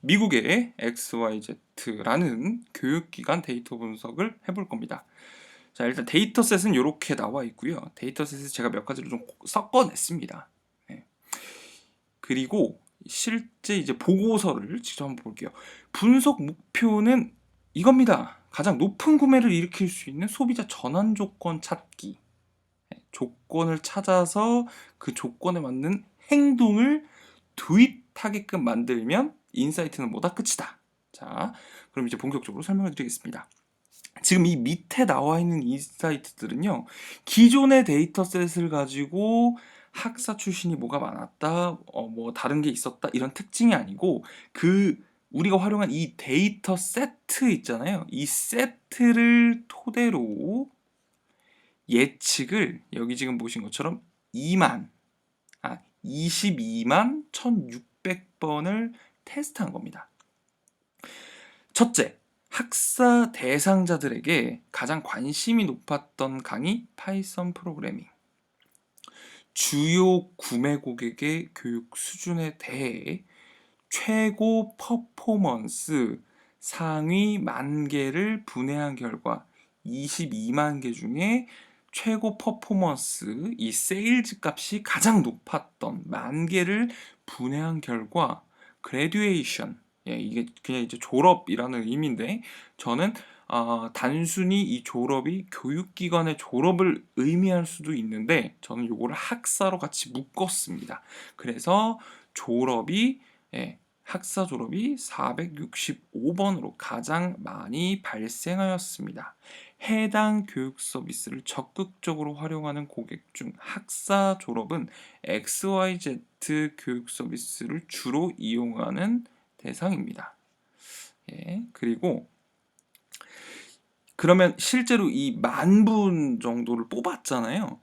미국의 XYZ라는 교육기관 데이터 분석을 해볼 겁니다. 자, 일단 데이터셋은 이렇게 나와 있고요. 데이터셋을 제가 몇 가지를 좀 섞어냈습니다. 네. 그리고 실제 이제 보고서를 직접 한번 볼게요. 분석 목표는 이겁니다. 가장 높은 구매를 일으킬 수 있는 소비자 전환 조건 찾기. 조건을 찾아서 그 조건에 맞는 행동을 도입하게끔 만들면 인사이트는 뭐다? 끝이다. 자, 그럼 이제 본격적으로 설명을 드리겠습니다. 지금 이 밑에 나와 있는 인사이트들은요, 기존의 데이터셋을 가지고 학사 출신이 뭐가 많았다, 뭐 다른 게 있었다, 이런 특징이 아니고, 우리가 활용한 이 데이터 세트 있잖아요. 이 세트를 토대로 예측을 여기 지금 보신 것처럼 22만 1600번을 테스트한 겁니다. 첫째, 학사 대상자들에게 가장 관심이 높았던 강의 파이썬 프로그래밍. 주요 구매 고객의 교육 수준에 대해 최고 퍼포먼스 상위 10,000개를 분해한 결과 22만 개 중에 최고 퍼포먼스 이 세일즈 값이 가장 높았던 10,000개를 분해한 결과 graduation, 이게 그냥 이제 졸업이라는 의미인데 저는 단순히 이 졸업이 교육기관의 졸업을 의미할 수도 있는데 저는 요거를 학사로 같이 묶었습니다. 그래서 졸업이 학사 졸업이 465번으로 가장 많이 발생하였습니다. 해당 교육 서비스를 적극적으로 활용하는 고객 중 학사 졸업은 XYZ 교육 서비스를 주로 이용하는 대상입니다. 그리고 그러면 실제로 이 10,000분 정도를 뽑았잖아요.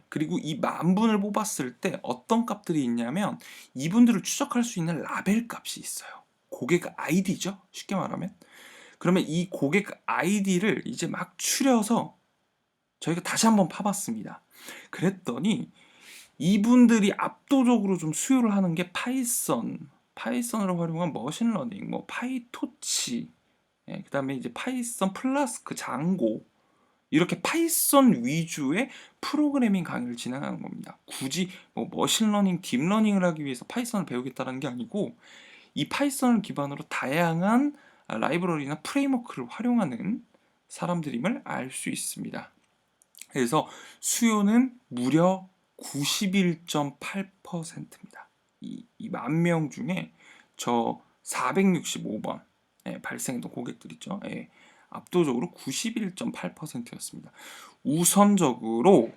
그리고 이 10,000분을 뽑았을 때 어떤 값들이 있냐면 이분들을 추적할 수 있는 라벨 값이 있어요. 고객 아이디죠. 쉽게 말하면. 그러면 이 고객 아이디를 이제 막 추려서 저희가 다시 한번 파봤습니다. 그랬더니 이분들이 압도적으로 좀 수요를 하는 게 파이썬을 활용한 머신러닝, 뭐 파이토치, 그 다음에 이제 파이썬 플라스크, 장고, 이렇게 파이썬 위주의 프로그래밍 강의를 진행하는 겁니다. 굳이 뭐 머신러닝, 딥러닝을 하기 위해서 파이썬을 배우겠다는 게 아니고 이 파이썬을 기반으로 다양한 라이브러리나 프레임워크를 활용하는 사람들임을 알 수 있습니다. 그래서 수요는 무려 91.8%입니다. 이 10,000명 중에 저 465번 발생했던 고객들 있죠. 압도적으로 91.8%였습니다. 우선적으로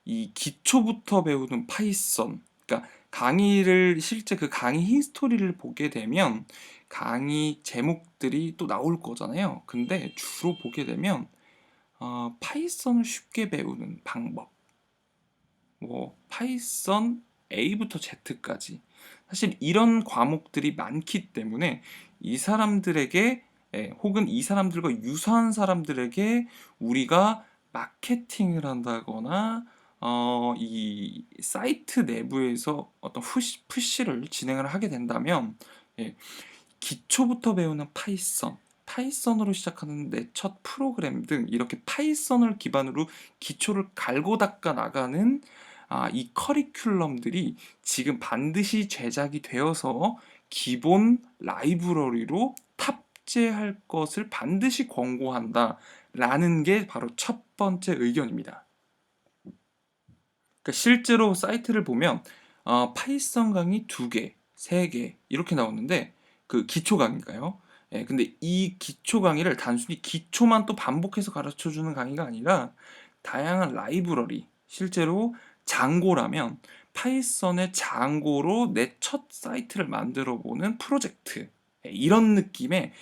이 기초부터 배우는 파이썬, 그러니까 강의를 실제 그 강의 히스토리를 보게 되면 강의 제목들이 또 나올 거잖아요. 근데 주로 보게 되면 파이썬을 쉽게 배우는 방법, 뭐 파이썬 A부터 Z까지 사실 이런 과목들이 많기 때문에 이 사람들에게 혹은 이 사람들과 유사한 사람들에게 우리가 마케팅을 한다거나 이 사이트 내부에서 어떤 푸시를 진행을 하게 된다면 기초부터 배우는 파이썬으로 시작하는 내 첫 프로그램 등 이렇게 파이썬을 기반으로 기초를 갈고 닦아 나가는 이 커리큘럼들이 지금 반드시 제작이 되어서 기본 라이브러리로 탑재할 것을 반드시 권고한다라는 게 바로 첫 번째 의견입니다. 그러니까 실제로 사이트를 보면 파이썬 강의 2개, 3개 이렇게 나오는데 그 기초 강의인가요? 근데 이 기초 강의를 단순히 기초만 또 반복해서 가르쳐 주는 강의가 아니라 다양한 라이브러리, 실제로 장고라면 파이썬의 장고로 내 첫 사이트를 만들어 보는 프로젝트, 이런 느낌의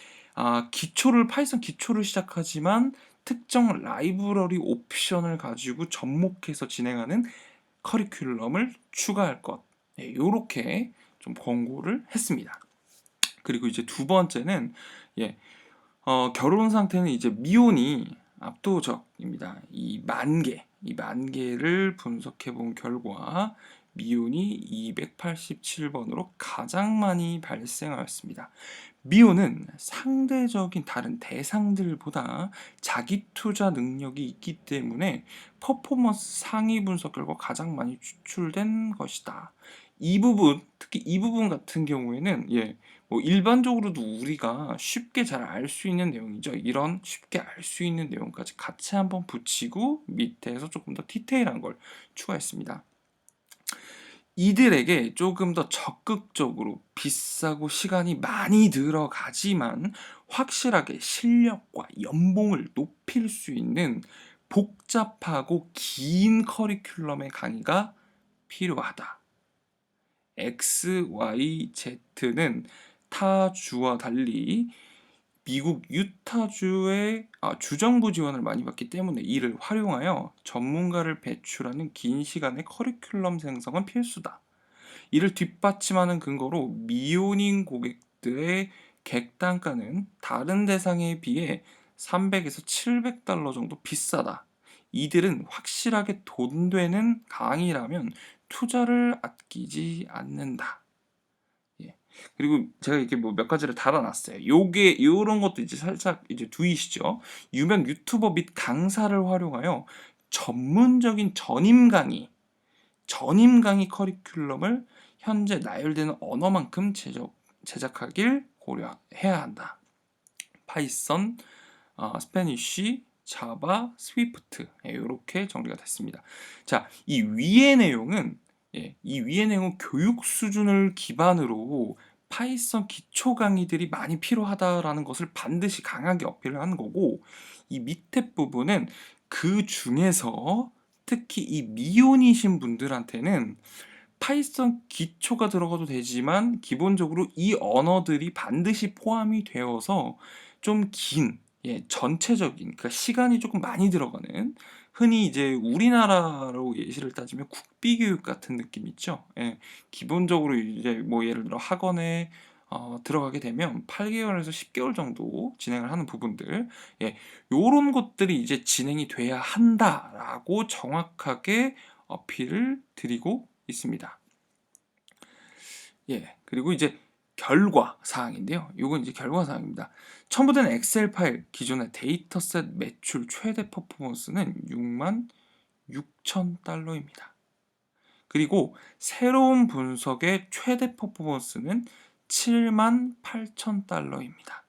파이썬 기초를 시작하지만 특정 라이브러리 옵션을 가지고 접목해서 진행하는 커리큘럼을 추가할 것, 요렇게 좀 권고를 했습니다. 그리고 이제 두 번째는 결혼 상태는 이제 미혼이 압도적입니다. 이 10,000개를 분석해 본 결과 미혼이 287번으로 가장 많이 발생하였습니다. 미혼은 상대적인 다른 대상들보다 자기 투자 능력이 있기 때문에 퍼포먼스 상위 분석 결과 가장 많이 추출된 것이다. 이 부분, 특히 이 부분 같은 경우에는 뭐 일반적으로도 우리가 쉽게 잘 알 수 있는 내용이죠. 이런 쉽게 알 수 있는 내용까지 같이 한번 붙이고 밑에서 조금 더 디테일한 걸 추가했습니다. 이들에게 조금 더 적극적으로 비싸고 시간이 많이 들어가지만 확실하게 실력과 연봉을 높일 수 있는 복잡하고 긴 커리큘럼의 강의가 필요하다. X, Y, Z는 타 주와 달리 미국 유타주의 주정부 지원을 많이 받기 때문에 이를 활용하여 전문가를 배출하는 긴 시간의 커리큘럼 생성은 필수다. 이를 뒷받침하는 근거로 미혼인 고객들의 객단가는 다른 대상에 비해 300에서 700달러 정도 비싸다. 이들은 확실하게 돈 되는 강의라면 투자를 아끼지 않는다. 그리고 제가 이렇게 뭐 몇 가지를 달아놨어요. 요게 요런 것도 이제 살짝 이제 두이시죠. 유명 유튜버 및 강사를 활용하여 전문적인 전임 강의 커리큘럼을 현재 나열되는 언어만큼 제작하길 고려해야 한다. 파이썬, 스페니쉬, 자바, 스위프트 이렇게 정리가 됐습니다. 자, 이 위의 내용은 교육 수준을 기반으로 파이썬 기초 강의들이 많이 필요하다라는 것을 반드시 강하게 어필을 하는 거고, 이 밑에 부분은 그 중에서 특히 이 미혼이신 분들한테는 파이썬 기초가 들어가도 되지만 기본적으로 이 언어들이 반드시 포함이 되어서 좀 긴, 전체적인, 그러니까 시간이 조금 많이 들어가는, 흔히 이제 우리나라로 예시를 따지면 국비교육 같은 느낌 있죠. 기본적으로 이제 뭐 예를 들어 학원에 들어가게 되면 8개월에서 10개월 정도 진행을 하는 부분들, 요런 것들이 이제 진행이 돼야 한다라고 정확하게 어필을 드리고 있습니다. 그리고 이제 결과 사항인데요. 요건 이제 결과 사항입니다. 첨부된 엑셀 파일 기존의 데이터셋 매출 최대 퍼포먼스는 66,000달러입니다. 그리고 새로운 분석의 최대 퍼포먼스는 78,000달러입니다.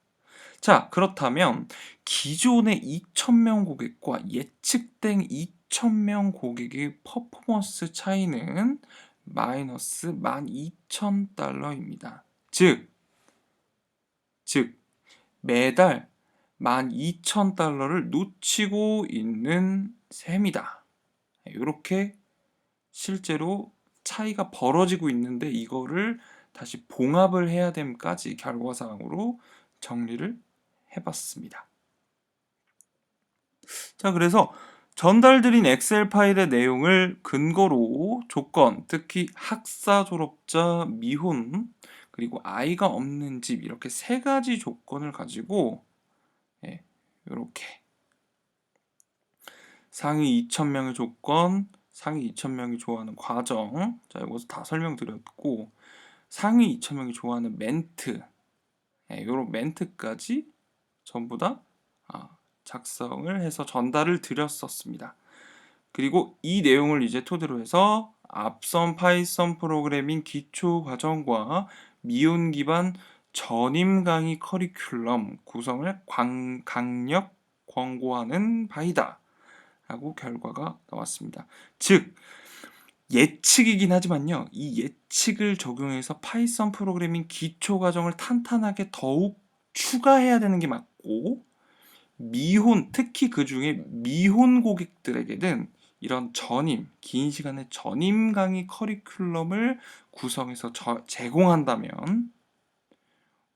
자, 그렇다면 기존의 2,000명 고객과 예측된 2,000명 고객의 퍼포먼스 차이는 마이너스 12,000달러입니다. 즉 매달 12,000달러를 놓치고 있는 셈이다. 이렇게 실제로 차이가 벌어지고 있는데 이거를 다시 봉합을 해야 됨까지 결과사항으로 정리를 해봤습니다. 자, 그래서 전달드린 엑셀 파일의 내용을 근거로 조건, 특히 학사 졸업자, 미혼, 그리고 아이가 없는 집 이렇게 세 가지 조건을 가지고 이렇게 상위 2,000명의 조건, 상위 2,000명이 좋아하는 과정, 자, 이것을 다 설명드렸고 상위 2,000명이 좋아하는 멘트, 이런 멘트까지 전부 다 작성을 해서 전달을 드렸었습니다. 그리고 이 내용을 이제 토대로 해서 앞선 파이썬 프로그래밍 기초 과정과 미혼 기반 전임 강의 커리큘럼 구성을 강력 권고하는 바이다 라고 결과가 나왔습니다. 즉 예측이긴 하지만요, 이 예측을 적용해서 파이썬 프로그래밍 기초 과정을 탄탄하게 더욱 추가해야 되는 게 맞고, 특히 그 중에 미혼 고객들에게는 이런 긴 시간의 전임 강의 커리큘럼을 구성해서 제공한다면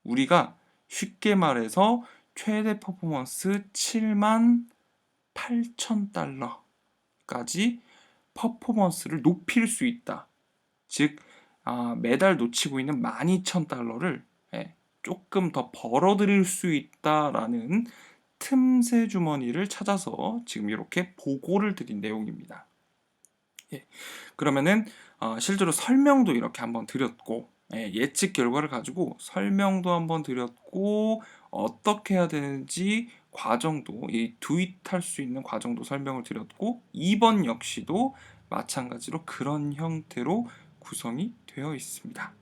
우리가 쉽게 말해서 최대 퍼포먼스 78,000달러까지 퍼포먼스를 높일 수 있다. 즉 매달 놓치고 있는 12,000달러를 조금 더 벌어들일 수 있다라는 틈새 주머니를 찾아서 지금 이렇게 보고를 드린 내용입니다. 예. 그러면은 실제로 설명도 이렇게 한번 드렸고, 예측 결과를 가지고 설명도 한번 드렸고, 어떻게 해야 되는지 과정도, 이 두잇할 수 있는 과정도 설명을 드렸고, 2번 역시도 마찬가지로 그런 형태로 구성이 되어 있습니다.